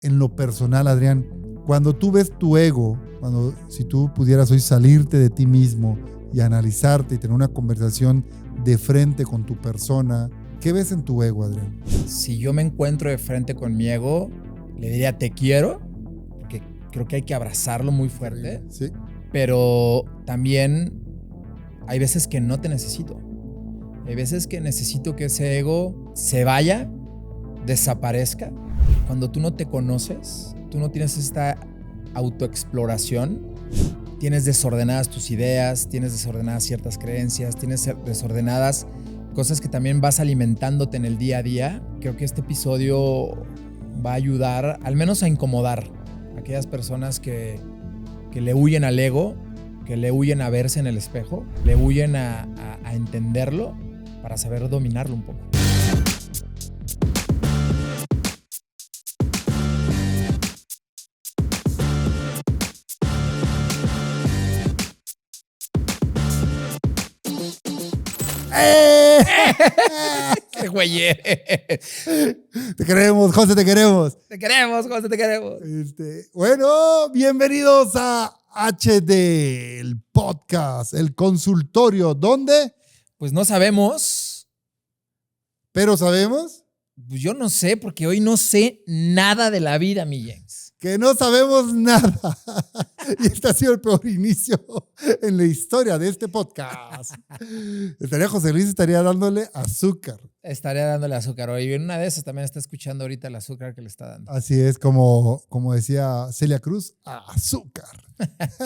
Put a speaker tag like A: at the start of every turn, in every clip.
A: en lo personal, Adrián, cuando tú ves tu ego, si tú pudieras hoy salirte de ti mismo y analizarte y tener una conversación de frente con tu persona, ¿qué ves en tu ego, Adrián?
B: Si yo me encuentro de frente con mi ego, le diría te quiero, porque creo que hay que abrazarlo muy fuerte,
A: Sí.
B: pero también hay veces que no te necesito. Hay veces que necesito que ese ego se vaya, desaparezca. Cuando tú no te conoces, tú no tienes esta autoexploración, tienes desordenadas tus ideas, tienes desordenadas ciertas creencias, tienes desordenadas cosas que también vas alimentándote en el día a día. Creo que este episodio va a ayudar al menos a incomodar a aquellas personas que le huyen al ego, que le huyen a verse en el espejo, le huyen a entenderlo para saber dominarlo un poco. ¡Qué güey eres!
A: Te queremos, José, te queremos.
B: Te queremos, José, te queremos.
A: Bueno, bienvenidos a HD, el podcast, el consultorio. ¿Dónde?
B: Pues no sabemos.
A: Pero sabemos
B: Pues yo no sé, porque hoy no sé nada de la vida, mi James.
A: que no sabemos nada. Y este ha sido el peor inicio en la historia de este podcast. José Luis estaría dándole azúcar.
B: Estaría dándole azúcar hoy. Y en una de esas también está escuchando ahorita el azúcar que le está dando.
A: Así es, como decía Celia Cruz, azúcar.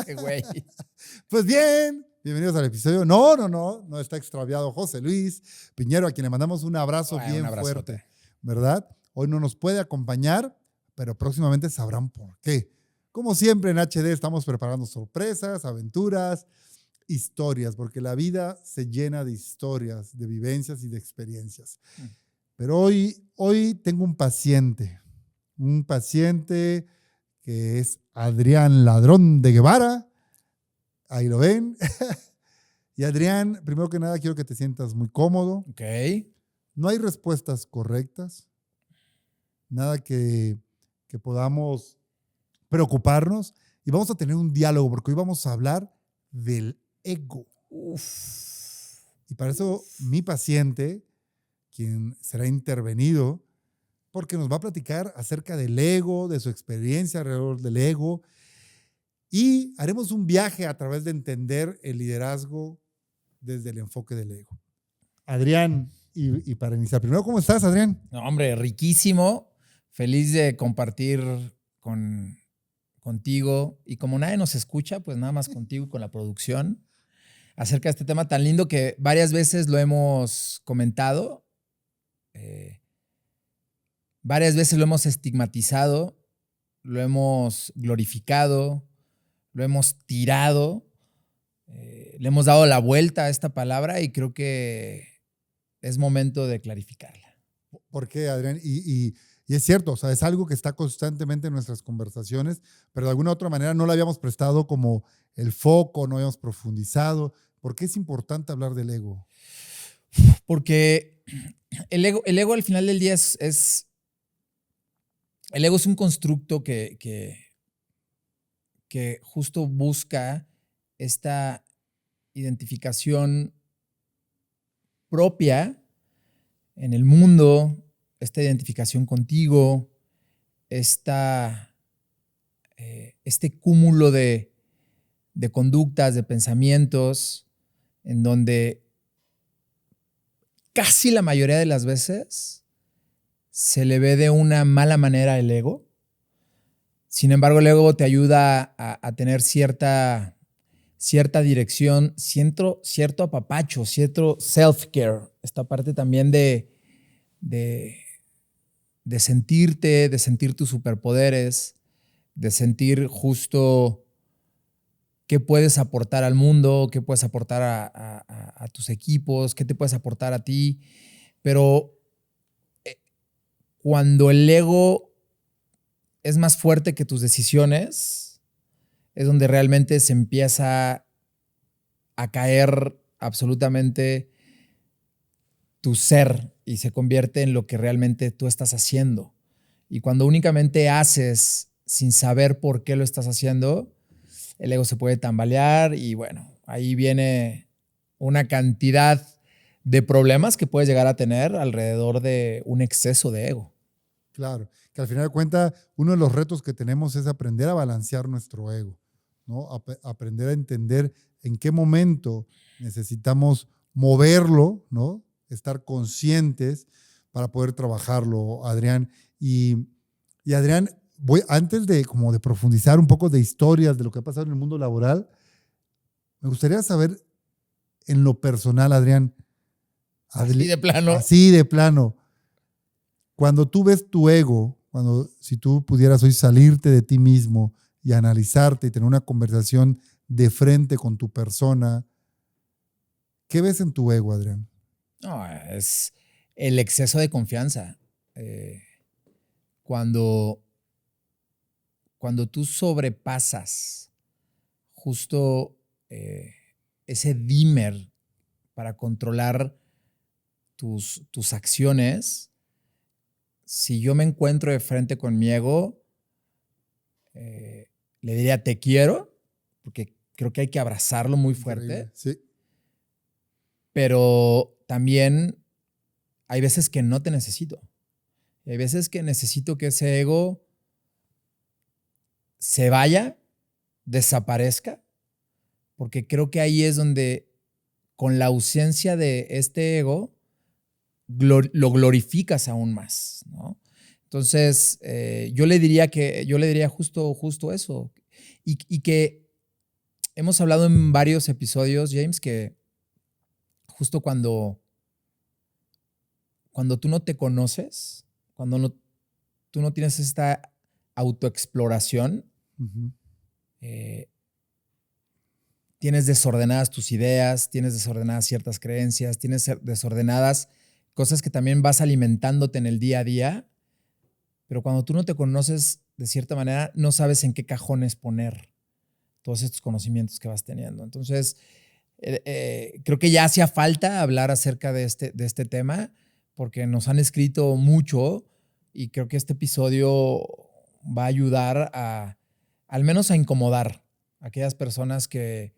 B: Qué güey.
A: Pues bien, bienvenidos al episodio. No está extraviado José Luis Piñero, a quien le mandamos un abrazo bien fuerte, ¿verdad? Hoy no nos puede acompañar, pero próximamente sabrán por qué. Como siempre en HD estamos preparando sorpresas, aventuras, historias, porque la vida se llena de historias, de vivencias y de experiencias. Pero hoy tengo un paciente que es Adrián Ladrón de Guevara. Ahí lo ven. Y Adrián, primero que nada quiero que te sientas muy cómodo.
B: Ok.
A: No hay respuestas correctas, nada que podamos preocuparnos, y vamos a tener un diálogo porque hoy vamos a hablar del ego. Y para eso mi paciente, quien será intervenido, porque nos va a platicar acerca del ego, de su experiencia alrededor del ego, y haremos un viaje a través de entender el liderazgo desde el enfoque del ego. Adrián, y para iniciar, primero, ¿cómo estás, Adrián?
B: No, hombre, riquísimo. Feliz de compartir contigo. Y como nadie nos escucha, pues nada más contigo y con la producción acerca de este tema tan lindo que varias veces lo hemos comentado. Varias veces lo hemos estigmatizado, lo hemos glorificado, lo hemos tirado, le hemos dado la vuelta a esta palabra y creo que es momento de clarificarla.
A: ¿Por qué, Adrián? Y es cierto, o sea, es algo que está constantemente en nuestras conversaciones, pero de alguna u otra manera no le habíamos prestado como el foco, no habíamos profundizado. ¿Por qué es importante hablar del ego?
B: Porque el ego al final del día el ego es un constructo que justo busca esta identificación propia en el mundo, esta identificación contigo, este cúmulo de conductas, de pensamientos, en donde casi la mayoría de las veces se le ve de una mala manera el ego. Sin embargo, el ego te ayuda a tener cierta dirección, cierto apapacho, cierto self-care. Esta parte también de sentirte, de sentir tus superpoderes, de sentir justo qué puedes aportar al mundo, qué puedes aportar a tus equipos, qué te puedes aportar a ti. Pero cuando el ego es más fuerte que tus decisiones, es donde realmente se empieza a caer absolutamente tu ser y se convierte en lo que realmente tú estás haciendo. Y cuando únicamente haces sin saber por qué lo estás haciendo, el ego se puede tambalear y bueno, ahí viene una cantidad de problemas que puedes llegar a tener alrededor de un exceso de ego.
A: Claro, que al final de cuentas, uno de los retos que tenemos es aprender a balancear nuestro ego, ¿no? Aprender a entender en qué momento necesitamos moverlo, ¿no? Estar conscientes para poder trabajarlo, Adrián. Y Adrián, antes de como de profundizar un poco de historias de lo que ha pasado en el mundo laboral, me gustaría saber en lo personal, Adrián,
B: Así de plano.
A: así de plano, cuando tú ves tu ego, si tú pudieras hoy salirte de ti mismo y analizarte y tener una conversación de frente con tu persona, ¿qué ves en tu ego, Adrián?
B: No, es el exceso de confianza. Cuando tú sobrepasas justo ese dimmer para controlar tus acciones, si yo me encuentro de frente con mi ego, le diría te quiero, porque creo que hay que abrazarlo muy fuerte.
A: Increíble. Sí.
B: Pero también hay veces que no te necesito. Hay veces que necesito que ese ego se vaya, desaparezca, porque creo que ahí es donde, con la ausencia de este ego, lo glorificas aún más, ¿no? Entonces, yo le diría justo eso. Y que hemos hablado en varios episodios, James, que justo cuando tú no te conoces, tú no tienes esta autoexploración, tienes desordenadas tus ideas, tienes desordenadas ciertas creencias, tienes desordenadas cosas que también vas alimentándote en el día a día, pero cuando tú no te conoces, de cierta manera, no sabes en qué cajones poner todos estos conocimientos que vas teniendo. Entonces, creo que ya hacía falta hablar acerca de este tema, porque nos han escrito mucho y creo que este episodio va a ayudar al menos a incomodar a aquellas personas que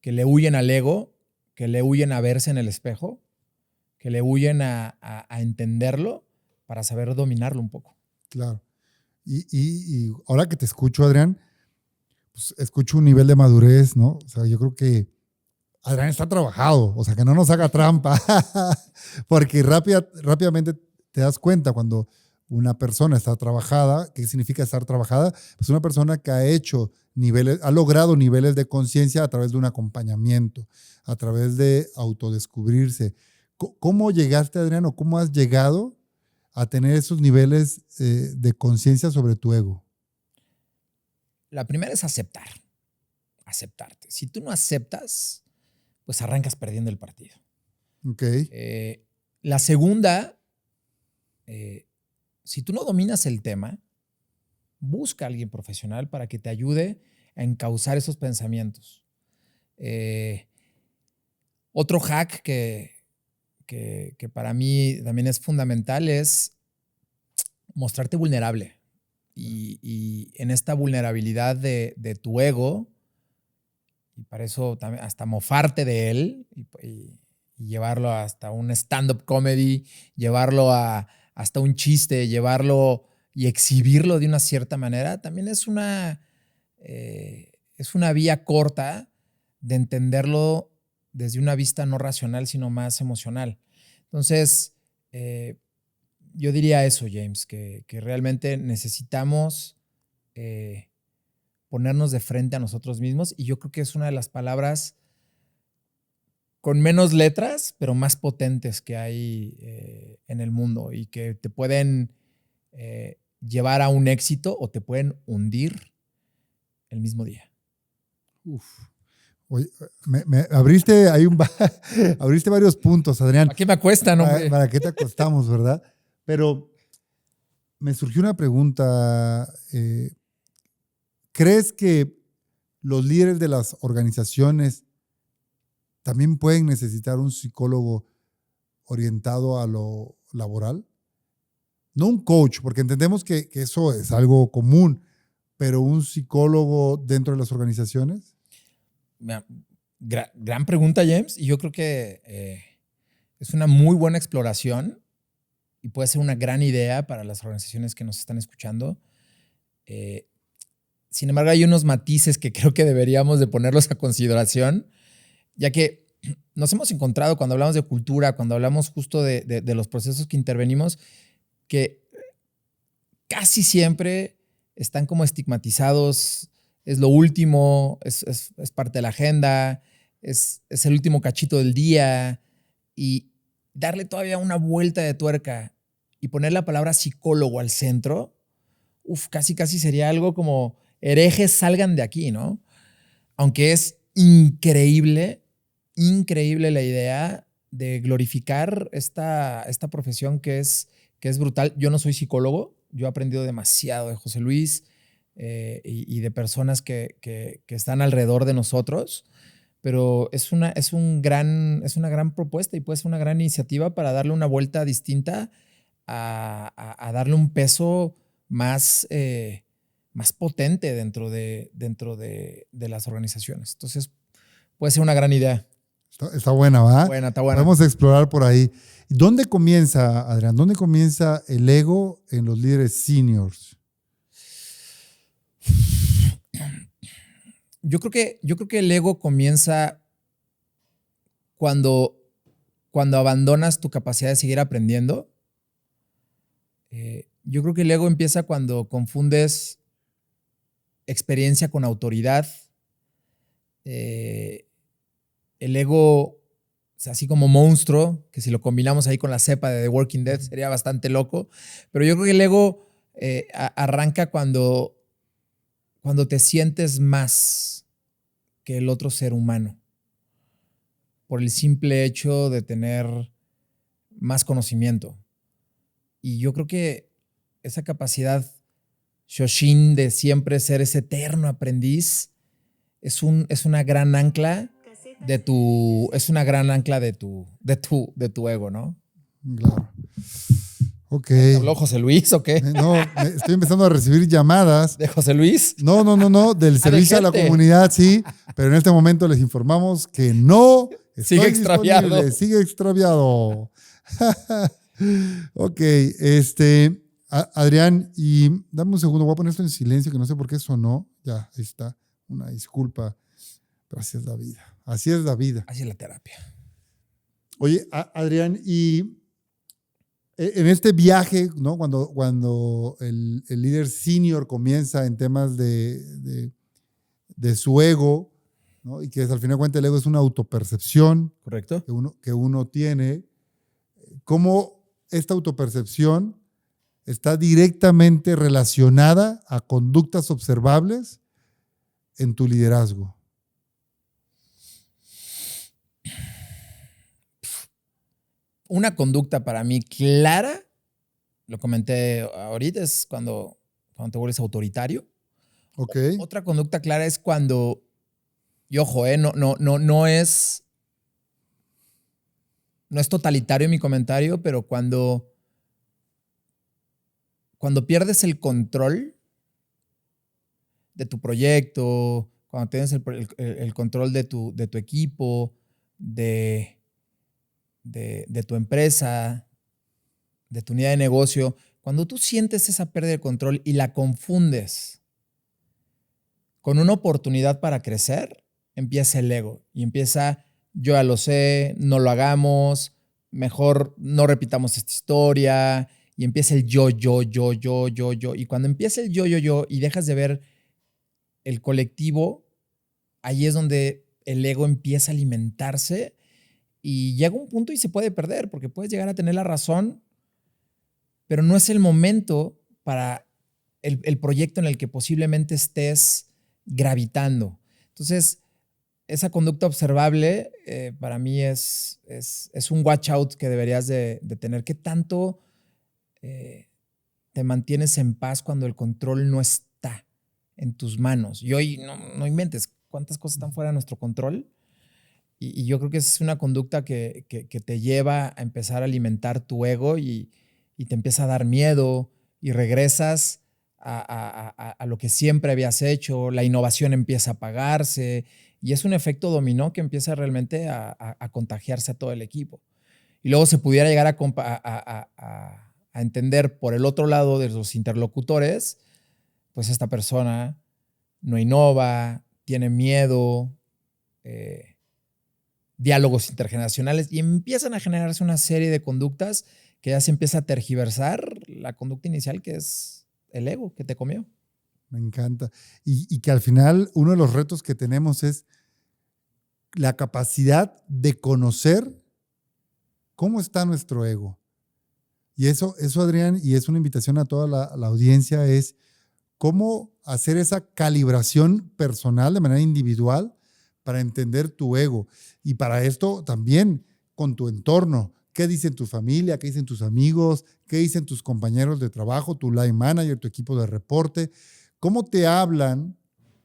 B: le huyen al ego, que le huyen a verse en el espejo, que le huyen a entenderlo para saber dominarlo un poco.
A: Claro. Y ahora que te escucho, Adrián, pues escucho un nivel de madurez, ¿no? O sea, yo creo que Adrián está trabajado, o sea, que no nos haga trampa, porque rápidamente te das cuenta cuando una persona está trabajada. ¿Qué significa estar trabajada? Pues una persona que ha logrado niveles de conciencia a través de un acompañamiento, a través de autodescubrirse. ¿Cómo llegaste, Adrián, o cómo has llegado a tener esos niveles de conciencia sobre tu ego?
B: La primera es aceptarte. Si tú no aceptas, pues arrancas perdiendo el partido.
A: Ok.
B: La segunda, si tú no dominas el tema, busca a alguien profesional para que te ayude a encauzar esos pensamientos. Otro hack que para mí también es fundamental es mostrarte vulnerable. Y en esta vulnerabilidad de tu ego, y para eso también hasta mofarte de él y llevarlo hasta un stand-up comedy, llevarlo hasta un chiste, llevarlo y exhibirlo de una cierta manera, también es una vía corta de entenderlo desde una vista no racional, sino más emocional. Entonces, yo diría eso, James, que realmente necesitamos ponernos de frente a nosotros mismos, y yo creo que es una de las palabras con menos letras, pero más potentes que hay en el mundo, y que te pueden llevar a un éxito o te pueden hundir el mismo día.
A: Uf. Oye, me abriste ahí abriste varios puntos, Adrián.
B: ¿A qué me acuestan, hombre?
A: ¿Para qué te acostamos, verdad? Pero me surgió una pregunta. ¿Crees que los líderes de las organizaciones también pueden necesitar un psicólogo orientado a lo laboral? no un coach, porque entendemos que eso es algo común, pero un psicólogo dentro de las organizaciones?
B: Gran pregunta, James, y yo creo que es una muy buena exploración y puede ser una gran idea para las organizaciones que nos están escuchando. Sin embargo, hay unos matices que creo que deberíamos de ponerlos a consideración, ya que nos hemos encontrado cuando hablamos de cultura, cuando hablamos justo de los procesos que intervenimos, que casi siempre están como estigmatizados, es lo último, es parte de la agenda, es el último cachito del día, y darle todavía una vuelta de tuerca y poner la palabra psicólogo al centro, casi sería algo como herejes salgan de aquí, ¿no? Aunque es increíble la idea de glorificar esta profesión que es brutal. Yo no soy psicólogo, yo he aprendido demasiado de José Luis y de personas que están alrededor de nosotros, pero es una gran propuesta y puede ser una gran iniciativa para darle una vuelta distinta a darle un peso más potente dentro de las organizaciones. Entonces, puede ser una gran idea.
A: Está buena, ¿va?
B: Está buena.
A: Podemos explorar por ahí. ¿Dónde comienza, Adrián? ¿Dónde comienza el ego en los líderes seniors?
B: Yo creo que el ego comienza cuando abandonas tu capacidad de seguir aprendiendo. Yo creo que el ego empieza cuando confundes experiencia con autoridad. El ego, así como monstruo, que si lo combinamos ahí con la cepa de The Walking Dead sería bastante loco, pero yo creo que el ego arranca cuando te sientes más que el otro ser humano, por el simple hecho de tener más conocimiento. Y yo creo que esa capacidad Shoshin de siempre ser ese eterno aprendiz es una gran ancla de tu ego, ¿no?
A: Claro. Ok.
B: ¿Te habló José Luis o qué?
A: No, estoy empezando a recibir llamadas.
B: ¿De José Luis?
A: No, del servicio a la comunidad, sí, pero en este momento les informamos que no
B: sigue extraviado.
A: Sigue extraviado. Ok, Adrián, y dame un segundo, voy a poner esto en silencio, que no sé por qué sonó. Ya, ahí está, una disculpa, pero así es la vida. Así es la vida.
B: Así es la terapia.
A: Oye, Adrián, y en este viaje, ¿no? Cuando el líder senior comienza en temas de su ego, ¿no? Y que al final de cuentas el ego es una autopercepción.
B: Correcto.
A: Que uno tiene. ¿Cómo esta autopercepción está directamente relacionada a conductas observables en tu liderazgo?
B: Una conducta para mí clara, lo comenté ahorita, es cuando te vuelves autoritario.
A: Okay.
B: Otra conducta clara es cuando, y ojo, no es totalitario mi comentario, pero cuando pierdes el control de tu proyecto, cuando tienes el control de tu equipo, de tu empresa, de tu unidad de negocio, cuando tú sientes esa pérdida de control y la confundes con una oportunidad para crecer, empieza el ego y empieza, yo ya lo sé, no lo hagamos, mejor no repitamos esta historia, y empieza el yo. Y cuando empieza el yo y dejas de ver el colectivo, ahí es donde el ego empieza a alimentarse y llega un punto y se puede perder, porque puedes llegar a tener la razón, pero no es el momento para el proyecto en el que posiblemente estés gravitando. Entonces, esa conducta observable para mí es un watch out que deberías de tener. ¿Qué tanto te mantienes en paz cuando el control no está en tus manos? Y hoy no inventes cuántas cosas están fuera de nuestro control. Y yo creo que es una conducta que te lleva a empezar a alimentar tu ego y y te empieza a dar miedo y regresas a lo que siempre habías hecho, la innovación empieza a apagarse y es un efecto dominó que empieza realmente a contagiarse a todo el equipo. Y luego se pudiera llegar a entender por el otro lado de los interlocutores, pues esta persona no innova, tiene miedo, diálogos intergeneracionales y empiezan a generarse una serie de conductas que ya se empieza a tergiversar la conducta inicial que es el ego que te comió.
A: Me encanta. Y que al final uno de los retos que tenemos es la capacidad de conocer cómo está nuestro ego. Y eso Adrián, y es una invitación a toda la audiencia, es cómo hacer esa calibración personal de manera individual para entender tu ego. Y para esto también con tu entorno. ¿Qué dicen tu familia? ¿Qué dicen tus amigos? ¿Qué dicen tus compañeros de trabajo, tu line manager, tu equipo de reporte? ¿Cómo te hablan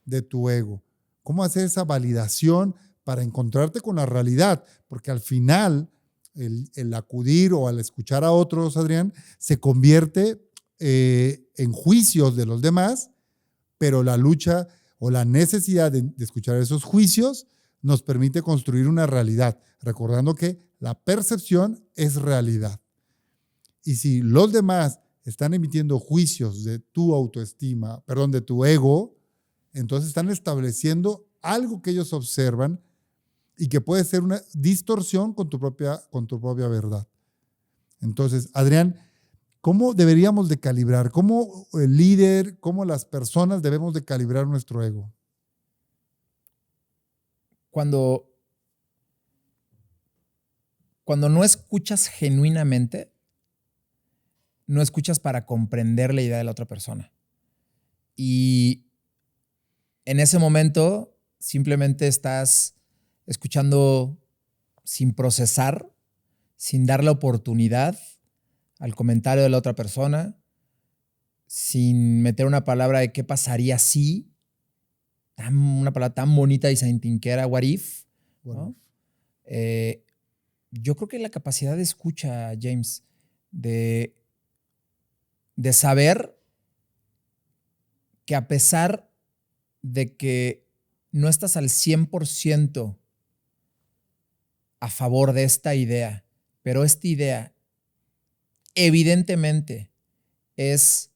A: de tu ego? ¿Cómo hacer esa validación para encontrarte con la realidad? Porque al final, el acudir o al escuchar a otros, Adrián, se convierte en juicios de los demás, pero la lucha o la necesidad de escuchar esos juicios nos permite construir una realidad, recordando que la percepción es realidad. Y si los demás están emitiendo juicios de tu autoestima, perdón, de tu ego, entonces están estableciendo algo que ellos observan y que puede ser una distorsión con tu propia verdad. Entonces, Adrián, ¿cómo deberíamos de calibrar? ¿Cómo el líder, cómo las personas debemos de calibrar nuestro ego?
B: Cuando no escuchas genuinamente, no escuchas para comprender la idea de la otra persona. Y en ese momento simplemente estás escuchando sin procesar, sin dar la oportunidad al comentario de la otra persona, sin meter una palabra de qué pasaría si, una palabra tan bonita y saintinquera, what if, ¿no? Yo creo que la capacidad de escucha, James, de saber que a pesar de que no estás al 100% a favor de esta idea, pero esta idea evidentemente es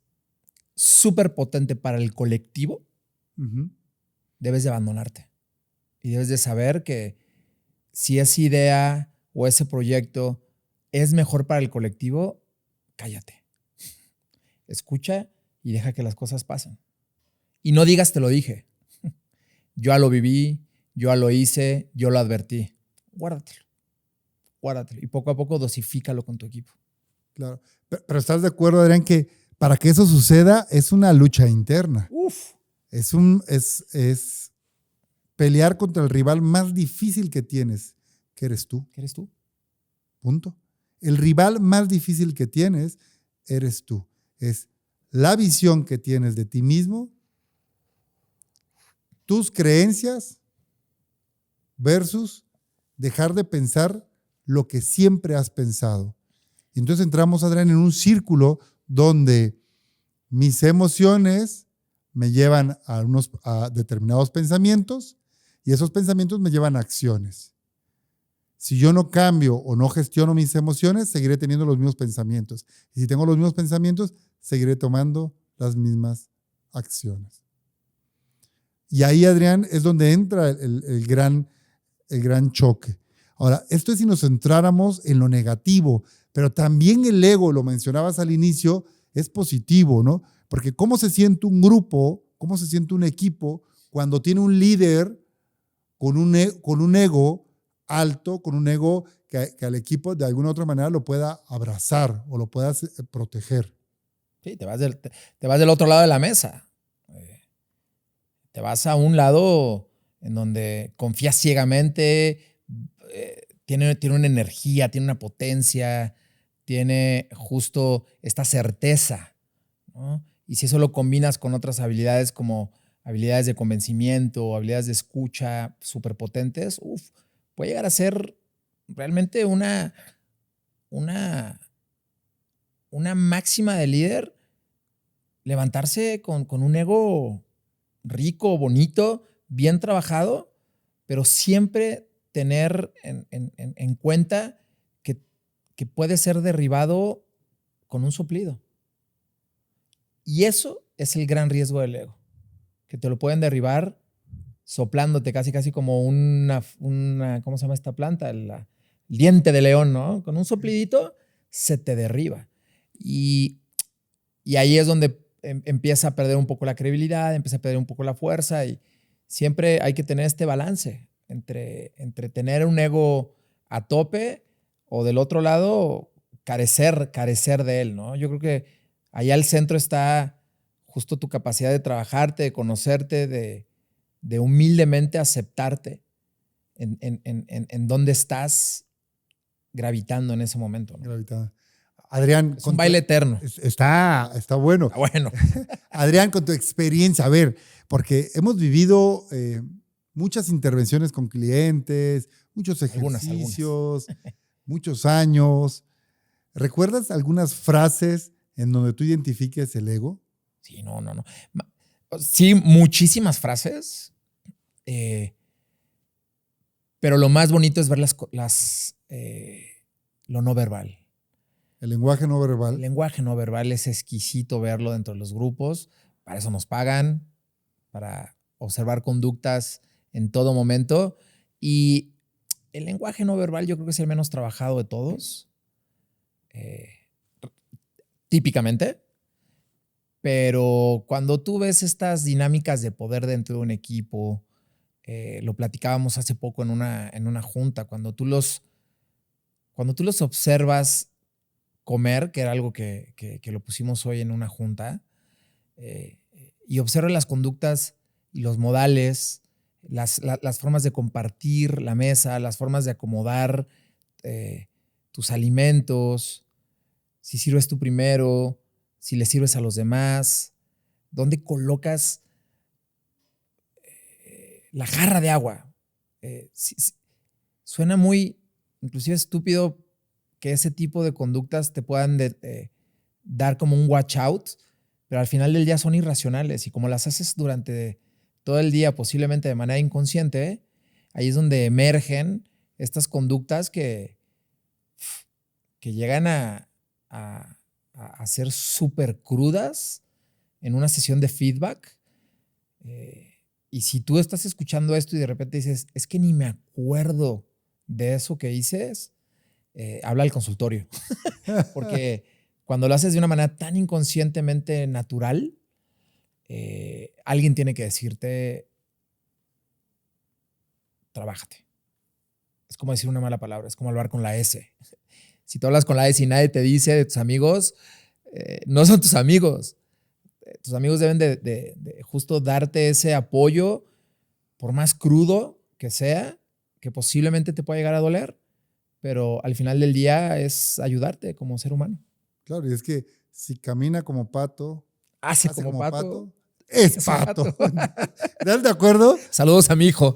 B: súper potente para el colectivo, debes de abandonarte. Y debes de saber que si esa idea o ese proyecto es mejor para el colectivo, cállate. Escucha y deja que las cosas pasen. Y no digas te lo dije. Yo ya lo viví, yo ya lo hice, yo lo advertí. Guárdatelo. Y poco a poco dosifícalo con tu equipo.
A: Claro. Pero ¿estás de acuerdo, Adrián, que para que eso suceda es una lucha interna? Es pelear contra el rival más difícil que tienes, que eres tú.
B: ¿Qué eres tú?
A: Punto. El rival más difícil que tienes eres tú. Es la visión que tienes de ti mismo, tus creencias versus dejar de pensar lo que siempre has pensado. Y entonces entramos, Adrián, en un círculo donde mis emociones me llevan a determinados pensamientos y esos pensamientos me llevan a acciones. Si yo no cambio o no gestiono mis emociones, seguiré teniendo los mismos pensamientos. Y si tengo los mismos pensamientos, seguiré tomando las mismas acciones. Y ahí, Adrián, es donde entra el gran choque. Ahora, esto es si nos centráramos en lo negativo, pero también el ego, lo mencionabas al inicio, es positivo, ¿no? Porque ¿cómo se siente un grupo, cómo se siente un equipo cuando tiene un líder con un ego alto, con un ego que al equipo de alguna u otra manera lo pueda abrazar o lo pueda proteger?
B: Sí, te vas del otro lado de la mesa. Te vas a un lado en donde confías ciegamente, tiene una energía, tiene una potencia, tiene justo esta certeza, ¿no? Y si eso lo combinas con otras habilidades como habilidades de convencimiento o habilidades de escucha súper potentes, puede llegar a ser realmente una una máxima de líder, levantarse con un ego rico, bonito, bien trabajado, pero siempre tener en cuenta que puede ser derribado con un soplido. Y eso es el gran riesgo del ego, que te lo pueden derribar soplándote casi como una ¿cómo se llama esta planta? El diente de león, ¿no? Con un soplidito se te derriba. Y ahí es donde empieza a perder un poco la credibilidad, empieza a perder un poco la fuerza, y siempre hay que tener este balance entre tener un ego a tope o del otro lado carecer de él, ¿no? Yo creo que allá al centro está justo tu capacidad de trabajarte, de conocerte, de humildemente aceptarte en dónde estás gravitando en ese momento, ¿no?
A: Gravitando. Adrián.
B: Es un baile eterno.
A: Está bueno.
B: Está bueno.
A: Adrián, con tu experiencia, a ver, porque hemos vivido muchas intervenciones con clientes, muchos ejercicios, muchos años. ¿Recuerdas algunas frases en donde tú identifiques el ego?
B: Sí, no. Sí, muchísimas frases. Pero lo más bonito es ver lo no verbal.
A: El lenguaje no verbal.
B: El lenguaje no verbal es exquisito verlo dentro de los grupos. Para eso nos pagan, para observar conductas en todo momento. Y el lenguaje no verbal yo creo que es el menos trabajado de todos. Típicamente. Pero cuando tú ves estas dinámicas de poder dentro de un equipo, lo platicábamos hace poco en una junta, cuando tú los observas comer, que era algo que lo pusimos hoy en una junta, y observas las conductas y los modales, las formas de compartir la mesa, las formas de acomodar tus alimentos, si sirves tú primero, si le sirves a los demás, dónde colocas la jarra de agua. Suena muy, inclusive estúpido que ese tipo de conductas te puedan dar como un watch out, pero al final del día son irracionales, y como las haces durante todo el día, posiblemente de manera inconsciente, ahí es donde emergen estas conductas que llegan a ser súper crudas en una sesión de feedback. Y si tú estás escuchando esto y de repente dices, es que ni me acuerdo de eso que dices, habla al consultorio. Porque cuando lo haces de una manera tan inconscientemente natural, alguien tiene que decirte, trabájate. Es como decir una mala palabra, es como hablar con la S. Si tú hablas con la S y nadie te dice de tus amigos, no son tus amigos. Tus amigos deben de justo darte ese apoyo, por más crudo que sea, que posiblemente te pueda llegar a doler, pero al final del día es ayudarte como ser humano.
A: Claro, y es que si camina como pato,
B: hace como pato,
A: es pato. ¿Estás de acuerdo?
B: Saludos a mi hijo.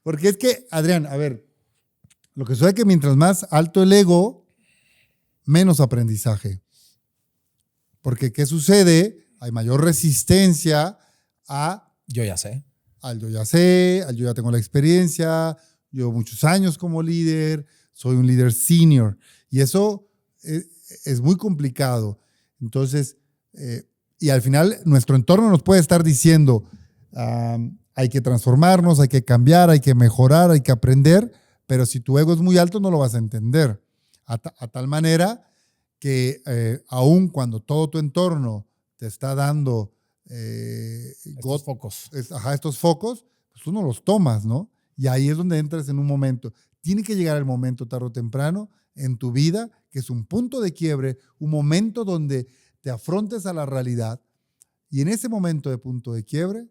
A: Porque es que, Adrián, a ver, lo que sucede es que mientras más alto el ego, menos aprendizaje. Porque, ¿qué sucede? Hay mayor resistencia a...
B: Yo ya sé.
A: Al yo ya sé, al yo ya tengo la experiencia, llevo muchos años como líder, soy un líder senior. Y eso es muy complicado. Entonces, y al final nuestro entorno nos puede estar diciendo, hay que transformarnos, hay que cambiar, hay que mejorar, hay que aprender, pero si tu ego es muy alto no lo vas a entender. A tal manera que aun cuando todo tu entorno te está dando
B: estos focos,
A: pues tú no los tomas, ¿no? Y ahí es donde entras en un momento. Tiene que llegar el momento tarde o temprano en tu vida, que es un punto de quiebre, un momento donde te afrontes a la realidad, y en ese momento de punto de quiebre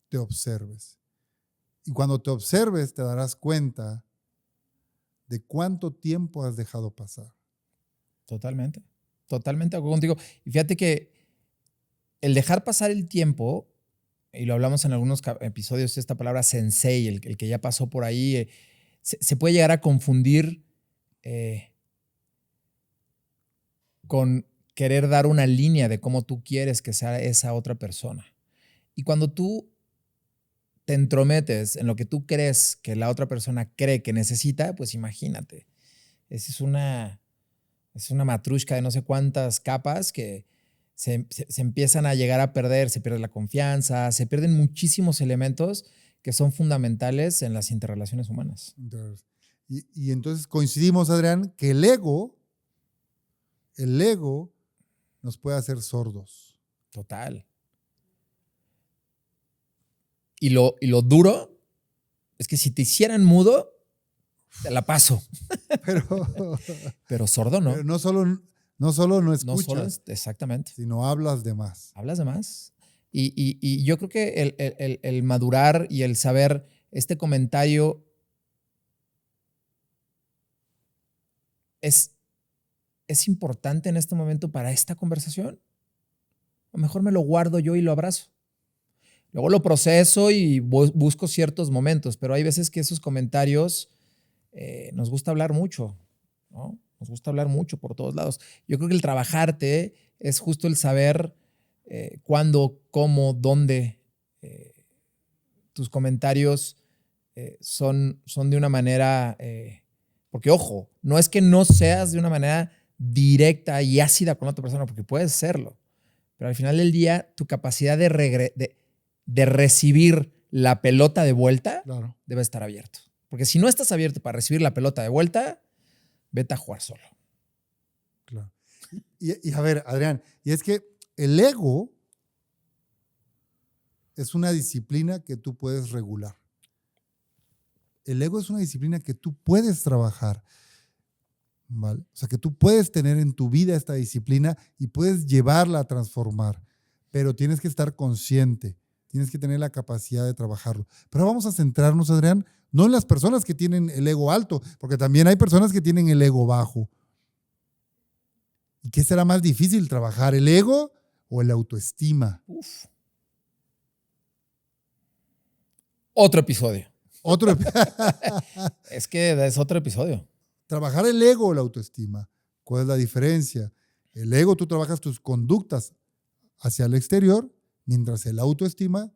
A: te observes. Y cuando te observes te darás cuenta de cuánto tiempo has dejado pasar.
B: Totalmente de acuerdo contigo. Y fíjate que el dejar pasar el tiempo, y lo hablamos en algunos episodios, esta palabra sensei, el que ya pasó por ahí, se puede llegar a confundir con querer dar una línea de cómo tú quieres que sea esa otra persona. Y cuando tú te entrometes en lo que tú crees que la otra persona cree que necesita, pues imagínate. Esa es una matrushka de no sé cuántas capas que se empiezan a llegar a perder, se pierde la confianza, se pierden muchísimos elementos que son fundamentales en las interrelaciones humanas.
A: Y entonces coincidimos, Adrián, que el ego nos puede hacer sordos.
B: Total. Y lo duro es que si te hicieran mudo, te la paso. Pero sordo no.
A: Pero no solo no escuchas.
B: No solo exactamente.
A: Sino hablas de más.
B: Hablas de más. Y yo creo que el madurar y el saber este comentario es importante en este momento para esta conversación. A lo mejor me lo guardo yo y lo abrazo. Luego lo proceso y busco ciertos momentos, pero hay veces que esos comentarios nos gusta hablar mucho, ¿no? Nos gusta hablar mucho por todos lados. Yo creo que el trabajarte es justo el saber cuándo, cómo, dónde tus comentarios son de una manera... porque, ojo, no es que no seas de una manera directa y ácida con otra persona, porque puedes serlo. Pero al final del día, tu capacidad de recibir la pelota de vuelta debe estar abierto. Porque si no estás abierto para recibir la pelota de vuelta, vete a jugar solo.
A: Claro. Y a ver, Adrián, y es que el ego es una disciplina que tú puedes regular. El ego es una disciplina que tú puedes trabajar, ¿vale? O sea, que tú puedes tener en tu vida esta disciplina y puedes llevarla a transformar, pero tienes que estar consciente, tienes que tener la capacidad de trabajarlo. Pero vamos a centrarnos, Adrián, no en las personas que tienen el ego alto, porque también hay personas que tienen el ego bajo. ¿Y qué será más difícil trabajar, el ego o la autoestima?
B: Uf. Otro episodio. Es que es otro episodio.
A: Trabajar el ego o la autoestima. ¿Cuál es la diferencia? El ego, tú trabajas tus conductas hacia el exterior, mientras el autoestima,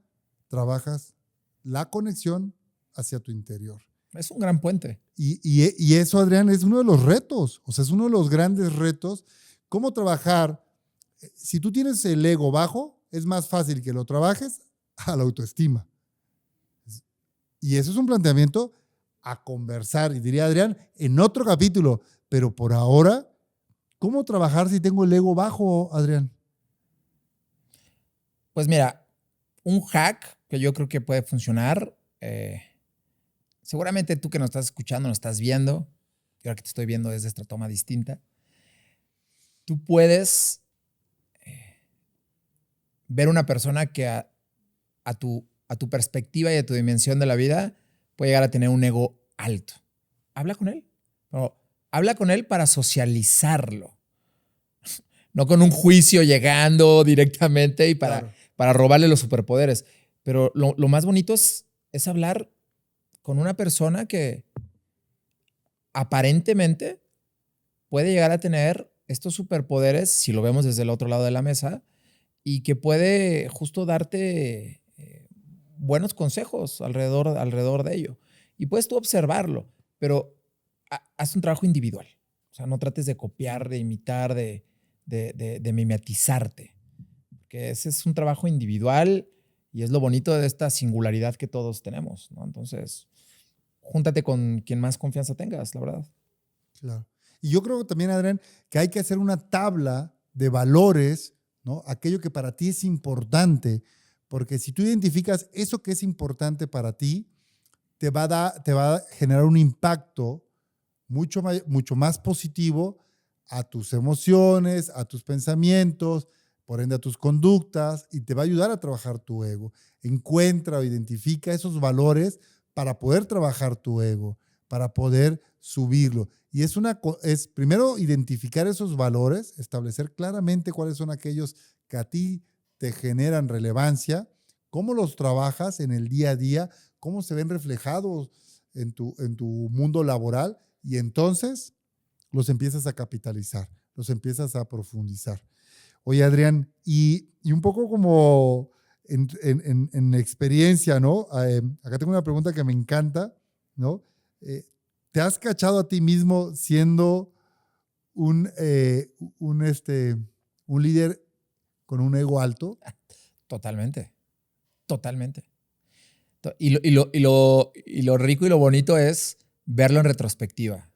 A: trabajas la conexión hacia tu interior.
B: Es un gran puente.
A: Y eso, Adrián, es uno de los retos. O sea, es uno de los grandes retos. ¿Cómo trabajar? Si tú tienes el ego bajo, es más fácil que lo trabajes a la autoestima. Y eso es un planteamiento a conversar, y diría Adrián, en otro capítulo. Pero por ahora, ¿cómo trabajar si tengo el ego bajo, Adrián?
B: Pues mira, un hack que yo creo que puede funcionar, seguramente tú que nos estás escuchando, nos estás viendo, y ahora que te estoy viendo desde esta toma distinta, tú puedes ver una persona que a tu perspectiva y a tu dimensión de la vida puede llegar a tener un ego alto. Habla con él. No, habla con él para socializarlo. No con un juicio llegando directamente y para robarle los superpoderes. Pero lo más bonito es hablar con una persona que aparentemente puede llegar a tener estos superpoderes, si lo vemos desde el otro lado de la mesa, y que puede justo darte buenos consejos alrededor de ello. Y puedes tú observarlo, pero haz un trabajo individual. O sea, no trates de copiar, de imitar, de mimetizarte. Porque ese es un trabajo individual y es lo bonito de esta singularidad que todos tenemos, ¿no? Entonces, júntate con quien más confianza tengas, la verdad.
A: Claro. Y yo creo también, Adrián, que hay que hacer una tabla de valores, ¿no? Aquello que para ti es importante, porque si tú identificas eso que es importante para ti, te va a generar un impacto mucho más positivo a tus emociones, a tus pensamientos, por ende a tus conductas, y te va a ayudar a trabajar tu ego. Encuentra o identifica esos valores para poder trabajar tu ego, para poder subirlo. Y es primero identificar esos valores, establecer claramente cuáles son aquellos que a ti te generan relevancia, cómo los trabajas en el día a día, cómo se ven reflejados en tu mundo laboral, y entonces los empiezas a capitalizar. los empiezas a profundizar. Oye, Adrián, y un poco como en experiencia, ¿no? Acá tengo una pregunta que me encanta, ¿no? ¿Te has cachado a ti mismo siendo un, un líder con un ego alto?
B: Totalmente. Y lo rico y lo bonito es verlo en retrospectiva.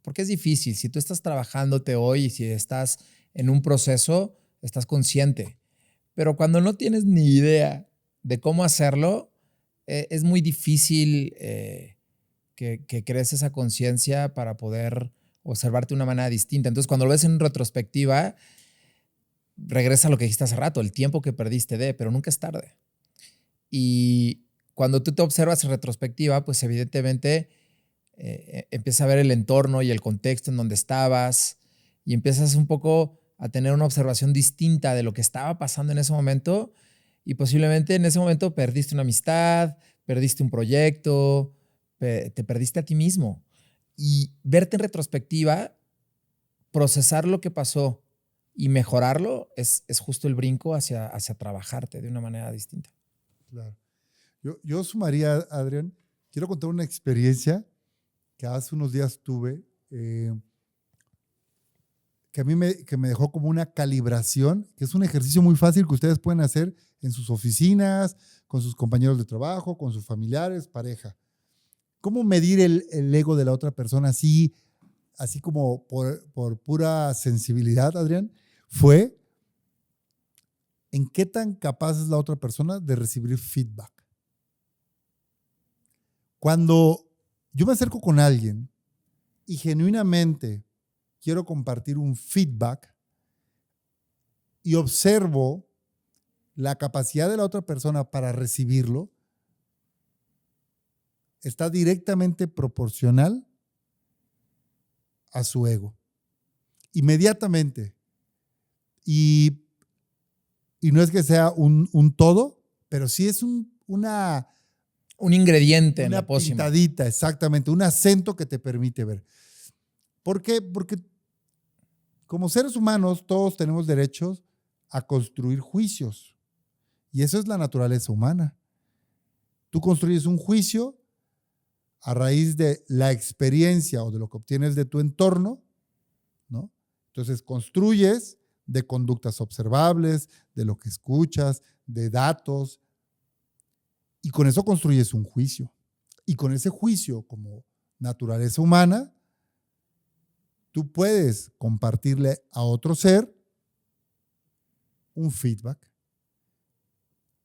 B: Porque es difícil. Si tú estás trabajándote hoy y si estás en un proceso, estás consciente. Pero cuando no tienes ni idea de cómo hacerlo, es muy difícil que crees esa conciencia para poder observarte de una manera distinta. Entonces, cuando lo ves en retrospectiva, regresa a lo que dijiste hace rato, el tiempo que perdiste pero nunca es tarde. Y cuando tú te observas en retrospectiva, pues evidentemente empiezas a ver el entorno y el contexto en donde estabas y empiezas un poco a tener una observación distinta de lo que estaba pasando en ese momento y posiblemente en ese momento perdiste una amistad, perdiste un proyecto, te perdiste a ti mismo. Y verte en retrospectiva, procesar lo que pasó y mejorarlo es justo el brinco hacia trabajarte de una manera distinta.
A: Claro. Yo sumaría, Adrián, quiero contar una experiencia que hace unos días tuve, que a mí que me dejó como una calibración, que es un ejercicio muy fácil que ustedes pueden hacer en sus oficinas, con sus compañeros de trabajo, con sus familiares, pareja. ¿Cómo medir el ego de la otra persona así como por pura sensibilidad, Adrián? Fue en qué tan capaz es la otra persona de recibir feedback. Cuando yo me acerco con alguien y genuinamente quiero compartir un feedback y observo la capacidad de la otra persona para recibirlo, está directamente proporcional a su ego. Inmediatamente. Y no es que sea un todo, pero sí es un
B: ingrediente en la pócima.
A: Una pintadita, exactamente, un acento que te permite ver. ¿Por qué? Porque como seres humanos todos tenemos derechos a construir juicios. Y eso es la naturaleza humana. Tú construyes un juicio a raíz de la experiencia o de lo que obtienes de tu entorno, ¿no? Entonces construyes de conductas observables, de lo que escuchas, de datos, y con eso construyes un juicio. Y con ese juicio, como naturaleza humana, tú puedes compartirle a otro ser un feedback.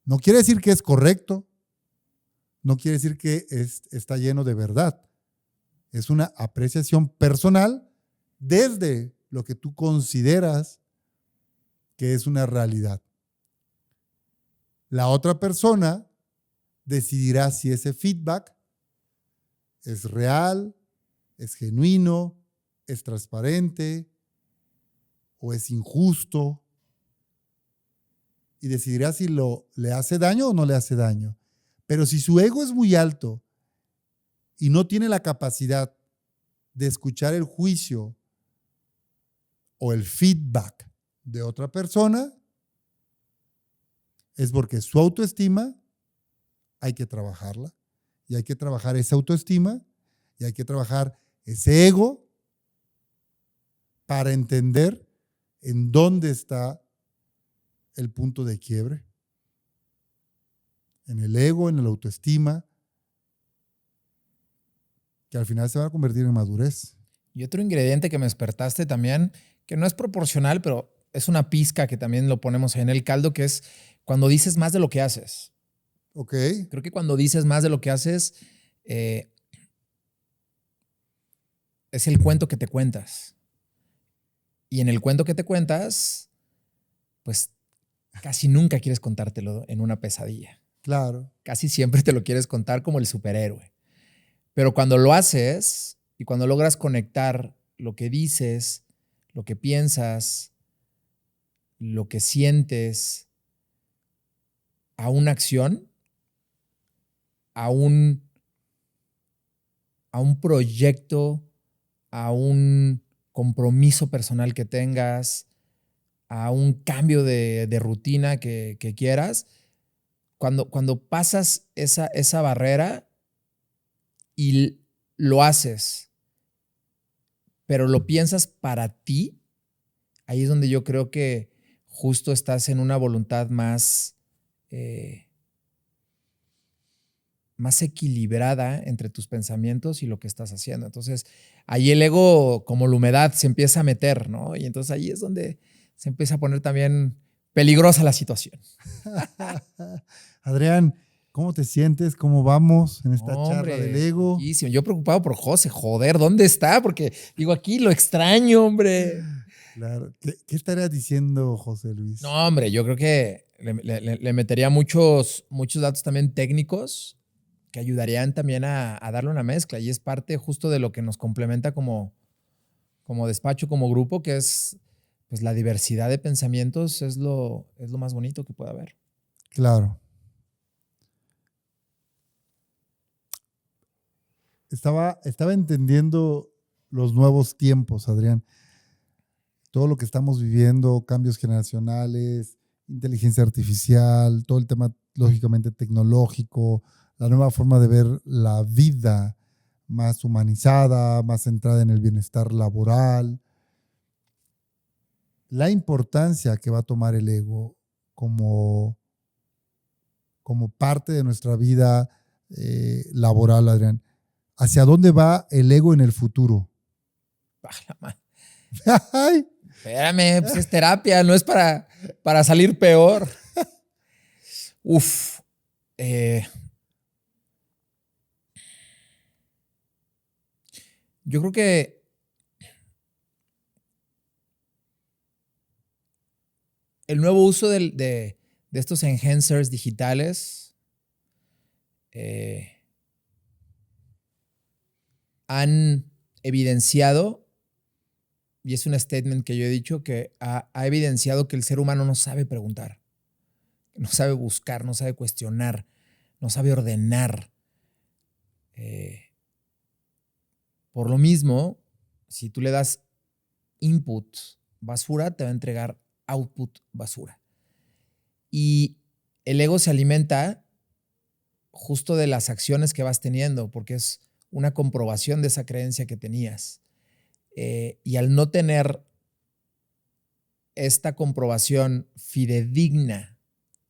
A: No quiere decir que es correcto, no quiere decir que está lleno de verdad. Es una apreciación personal desde lo que tú consideras que es una realidad. La otra persona decidirá si ese feedback es real, es genuino, es transparente o es injusto, y decidirá si le hace daño o no le hace daño. Pero si su ego es muy alto y no tiene la capacidad de escuchar el juicio o el feedback de otra persona, es porque su autoestima hay que trabajarla, y hay que trabajar esa autoestima y hay que trabajar ese ego para entender en dónde está el punto de quiebre. En el ego, en la autoestima, que al final se va a convertir en madurez.
B: Y otro ingrediente que me despertaste también, que no es proporcional, pero es una pizca que también lo ponemos ahí en el caldo, que es cuando dices más de lo que haces.
A: Ok.
B: Creo que cuando dices más de lo que haces, es el cuento que te cuentas. Y en el cuento que te cuentas, pues casi nunca quieres contártelo en una pesadilla.
A: Claro.
B: Casi siempre te lo quieres contar como el superhéroe. Pero cuando lo haces y cuando logras conectar lo que dices, lo que piensas, lo que sientes a una acción, a un proyecto, a un compromiso personal que tengas, a un cambio de rutina que quieras, cuando pasas esa barrera y lo haces, pero lo piensas para ti, ahí es donde yo creo que justo estás en una voluntad más equilibrada entre tus pensamientos y lo que estás haciendo. Entonces, ahí el ego, como la humedad, se empieza a meter, ¿no? Y entonces ahí es donde se empieza a poner también peligrosa la situación.
A: Adrián, ¿cómo te sientes? ¿Cómo vamos en esta charla
B: Hombre,
A: del ego?
B: muchísimo. Yo preocupado por José, joder, ¿dónde está? Porque digo, aquí lo extraño, hombre.
A: Claro. ¿Qué estarías diciendo, José Luis?
B: No, hombre, yo creo que le metería muchos datos también técnicos que ayudarían también a darle una mezcla. Y es parte justo de lo que nos complementa como despacho, como grupo, que es pues la diversidad de pensamientos es lo más bonito que puede haber.
A: Claro. Estaba entendiendo los nuevos tiempos, Adrián. Todo lo que estamos viviendo, cambios generacionales, inteligencia artificial, todo el tema lógicamente tecnológico, la nueva forma de ver la vida más humanizada, más centrada en el bienestar laboral, la importancia que va a tomar el ego como parte de nuestra vida laboral, Adrián. ¿Hacia dónde va el ego en el futuro?
B: Espérame, pues es terapia, no es para salir peor. Uf. Yo creo que el nuevo uso de estos enhancers digitales han evidenciado, y es un statement que yo he dicho, que ha evidenciado que el ser humano no sabe preguntar, no sabe buscar, no sabe cuestionar, no sabe ordenar. Por lo mismo, si tú le das input basura, te va a entregar output basura. Y el ego se alimenta justo de las acciones que vas teniendo, porque es una comprobación de esa creencia que tenías. Y al no tener esta comprobación fidedigna,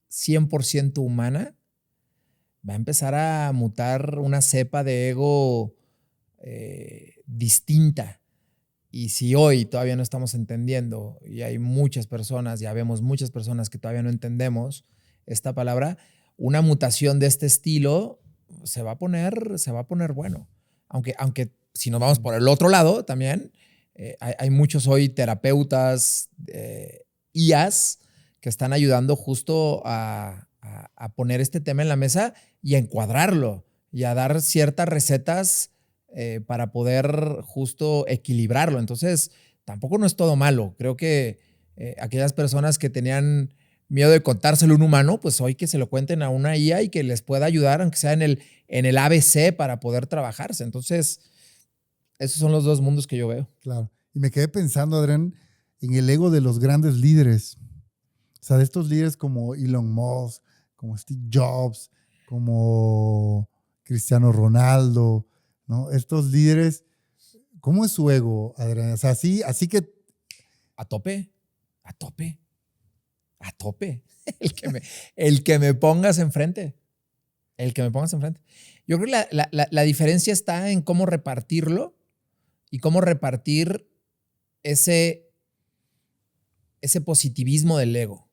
B: 100% humana, va a empezar a mutar una cepa de ego distinta. Y si hoy todavía no estamos entendiendo, y hay muchas personas, ya vemos muchas personas que todavía no entendemos esta palabra, una mutación de este estilo se va a poner bueno. Aunque si nos vamos por el otro lado también, hay muchos hoy terapeutas, IAs, que están ayudando justo a poner este tema en la mesa y a encuadrarlo y a dar ciertas recetas para poder justo equilibrarlo. Entonces, tampoco no es todo malo. Creo que aquellas personas que tenían miedo de contárselo a un humano, pues hoy que se lo cuenten a una IA y que les pueda ayudar, aunque sea en el ABC, para poder trabajarse. Entonces, esos son los dos mundos que yo veo.
A: Claro. Y me quedé pensando, Adrián, en el ego de los grandes líderes. O sea, de estos líderes como Elon Musk, como Steve Jobs, como Cristiano Ronaldo, ¿no? Estos líderes, ¿cómo es su ego, Adrián? O sea, así que...
B: A tope. El que me pongas enfrente. Yo creo que la diferencia está en cómo repartirlo y cómo repartir ese positivismo del ego.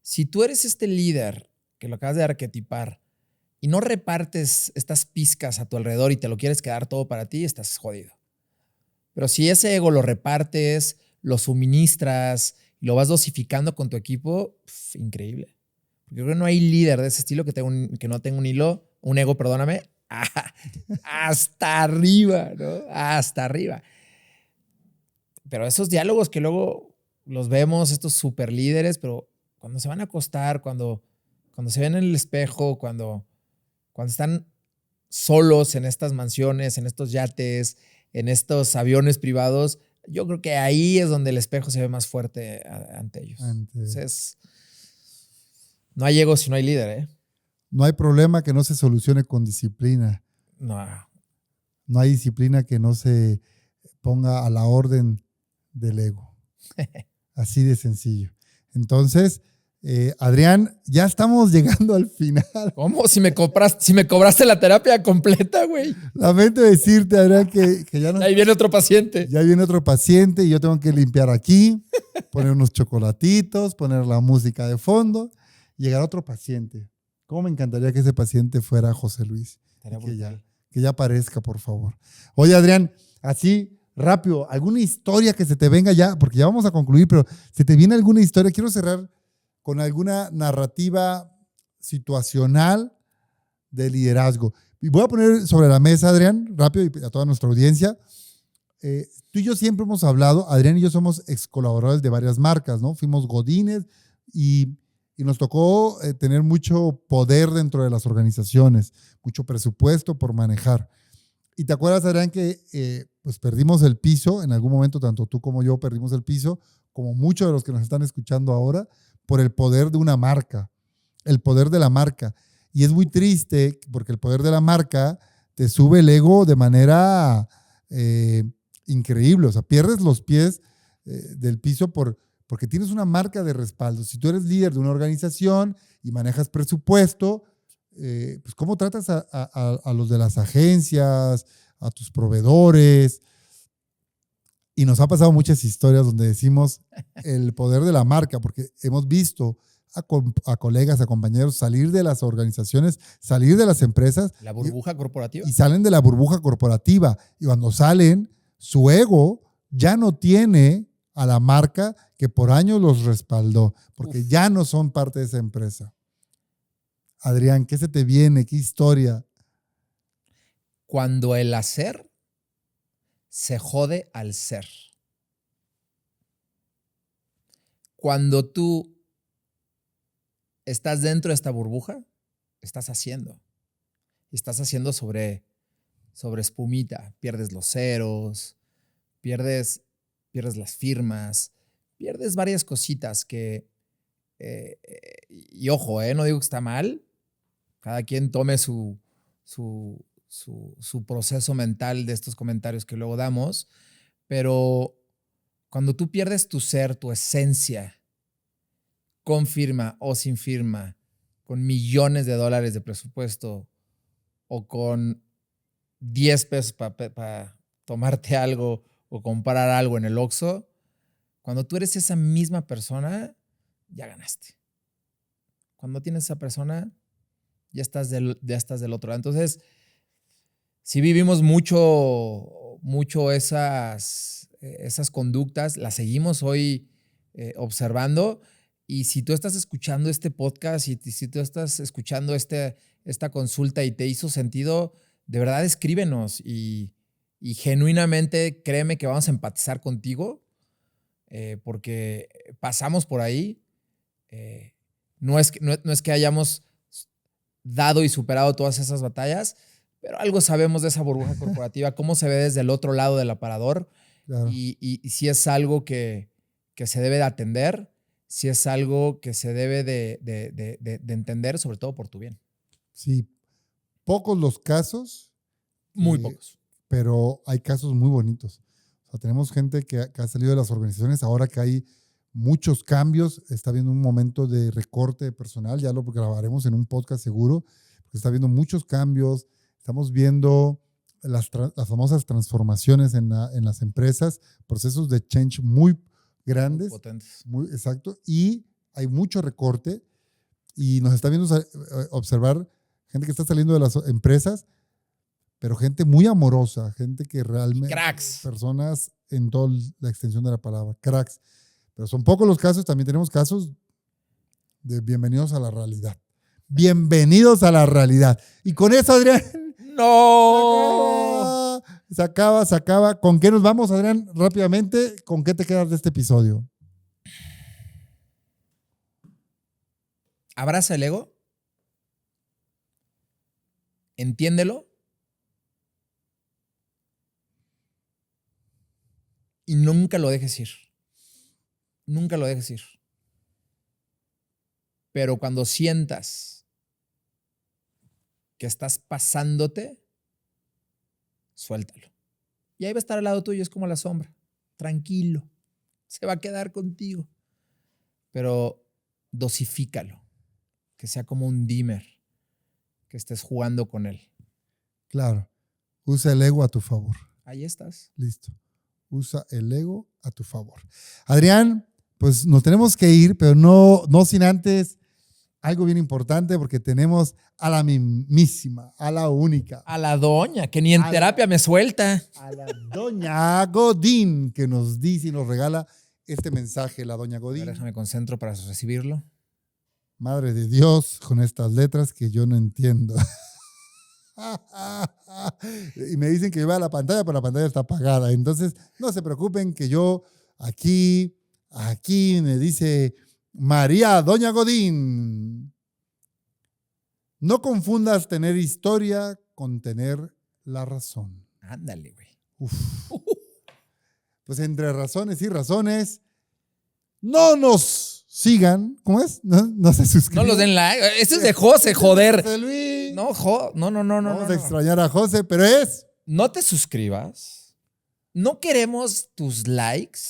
B: Si tú eres este líder que lo acabas de arquetipar y no repartes estas pizcas a tu alrededor y te lo quieres quedar todo para ti, estás jodido. Pero si ese ego lo repartes, lo suministras y lo vas dosificando con tu equipo, increíble. Yo creo que no hay líder de ese estilo que no tenga un ego, perdóname, hasta arriba, ¿no? Hasta arriba. Pero esos diálogos que luego los vemos, estos super líderes, pero cuando se van a acostar, cuando se ven en el espejo, cuando están solos en estas mansiones, en estos yates, en estos aviones privados, yo creo que ahí es donde el espejo se ve más fuerte ante ellos. Entonces, no hay ego si no hay líder, ¿eh?
A: No hay problema que no se solucione con disciplina.
B: No.
A: No hay disciplina que no se ponga a la orden del ego. Así de sencillo. Entonces, Adrián, ya estamos llegando al final.
B: ¿Cómo? Si me cobraste la terapia completa, güey.
A: Lamento decirte, Adrián, que ya no.
B: Ahí viene otro paciente.
A: Ya viene otro paciente y yo tengo que limpiar aquí, poner unos chocolatitos, poner la música de fondo, llegar otro paciente. ¿Cómo me encantaría que ese paciente fuera José Luis? Que ya aparezca, por favor. Oye, Adrián, así rápido, ¿alguna historia que se te venga ya? Porque ya vamos a concluir, pero ¿se te viene alguna historia? Quiero cerrar con alguna narrativa situacional de liderazgo. Y voy a poner sobre la mesa, Adrián, rápido, y a toda nuestra audiencia. Tú y yo siempre hemos hablado, Adrián y yo somos ex colaboradores de varias marcas, ¿no? Fuimos godines y nos tocó tener mucho poder dentro de las organizaciones, mucho presupuesto por manejar. Y te acuerdas, Adrián, que pues perdimos el piso, en algún momento tanto tú como yo perdimos el piso, como muchos de los que nos están escuchando ahora, por el poder de una marca, el poder de la marca. Y es muy triste porque el poder de la marca te sube el ego de manera increíble. O sea, pierdes los pies del piso porque tienes una marca de respaldo. Si tú eres líder de una organización y manejas presupuesto, pues ¿cómo tratas a los de las agencias, a tus proveedores? Y nos ha pasado muchas historias donde decimos el poder de la marca, porque hemos visto a colegas, a compañeros salir de las organizaciones, salir de las empresas.
B: La burbuja corporativa.
A: Y salen de la burbuja corporativa. Y cuando salen, su ego ya no tiene a la marca que por años los respaldó, porque ya no son parte de esa empresa. Adrián, ¿qué se te viene? ¿Qué historia?
B: Cuando el hacer se jode al ser. Cuando tú estás dentro de esta burbuja, estás haciendo. Y estás haciendo sobre espumita. Pierdes los ceros, pierdes las firmas, pierdes varias cositas que... y ojo, no digo que está mal. Cada quien tome su proceso mental de estos comentarios que luego damos, pero cuando tú pierdes tu ser, tu esencia, con firma o sin firma, con millones de dólares de presupuesto o con 10 pesos para tomarte algo o comprar algo en el Oxxo, cuando tú eres esa misma persona, ya ganaste. Cuando tienes esa persona, ya estás del otro lado. Entonces, si vivimos mucho esas conductas, las seguimos hoy observando. Y si tú estás escuchando este podcast y si tú estás escuchando esta consulta y te hizo sentido, de verdad escríbenos y genuinamente créeme que vamos a empatizar contigo porque pasamos por ahí. No es que hayamos dado y superado todas esas batallas, pero algo sabemos de esa burbuja corporativa, cómo se ve desde el otro lado del aparador. Claro. Y si es algo que se debe de atender, si es algo que se debe de entender, sobre todo por tu bien.
A: Sí, pocos los casos.
B: Muy pocos.
A: Pero hay casos muy bonitos. O sea, tenemos gente que ha salido de las organizaciones ahora que hay muchos cambios, está habiendo un momento de recorte de personal, ya lo grabaremos en un podcast seguro, porque está habiendo muchos cambios, estamos viendo las famosas transformaciones en las empresas, procesos de change muy grandes.
B: Muy potentes.
A: Exacto, y hay mucho recorte y nos está viendo observar gente que está saliendo de las empresas, pero gente muy amorosa, gente que realmente...
B: Cracks.
A: Personas en toda la extensión de la palabra, cracks. Pero son pocos los casos, también tenemos casos de bienvenidos a la realidad. Bienvenidos a la realidad. Y con eso, Adrián...
B: ¡No!
A: Se acaba. ¿Con qué nos vamos, Adrián? Rápidamente, ¿con qué te quedas de este episodio?
B: Abraza el ego. Entiéndelo. Y nunca lo dejes ir. Nunca lo dejes ir. Pero cuando sientas que estás pasándote, suéltalo. Y ahí va a estar al lado tuyo, es como la sombra. Tranquilo. Se va a quedar contigo. Pero dosifícalo. Que sea como un dimmer. Que estés jugando con él.
A: Claro. Usa el ego a tu favor.
B: Ahí estás.
A: Listo. Usa el ego a tu favor. Adrián, pues nos tenemos que ir, pero no sin antes algo bien importante, porque tenemos a la mismísima, a la única,
B: A la doña, que ni en terapia me suelta.
A: a la doña Godín, que nos dice y nos regala este mensaje, la doña
B: A ver,
A: Godín.
B: déjame concentro para recibirlo.
A: Madre de Dios, con estas letras que yo no entiendo. Y me dicen que yo vea la pantalla, pero la pantalla está apagada. Entonces, no se preocupen que yo aquí me dice María Doña Godín. No confundas tener historia con tener la razón.
B: Ándale, güey.
A: Uf. Pues entre razones y razones, no nos sigan. ¿Cómo es? No se suscriban.
B: No los den like. Este es de José, joder.
A: José Luis.
B: No, no.
A: Vamos a extrañar a José, pero es...
B: No te suscribas. No queremos tus likes.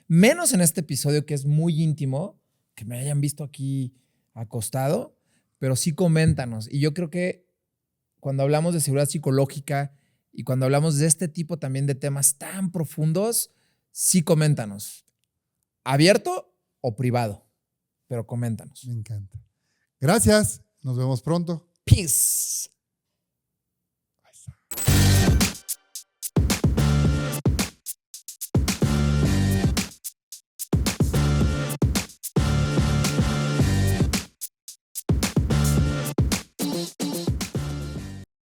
B: Menos en este episodio que es muy íntimo. Que me hayan visto aquí acostado. Pero sí coméntanos. Y yo creo que cuando hablamos de seguridad psicológica y cuando hablamos de este tipo también de temas tan profundos, sí coméntanos. ¿Abierto o privado? Pero coméntanos.
A: Me encanta. Gracias. Nos vemos pronto.
B: Peace.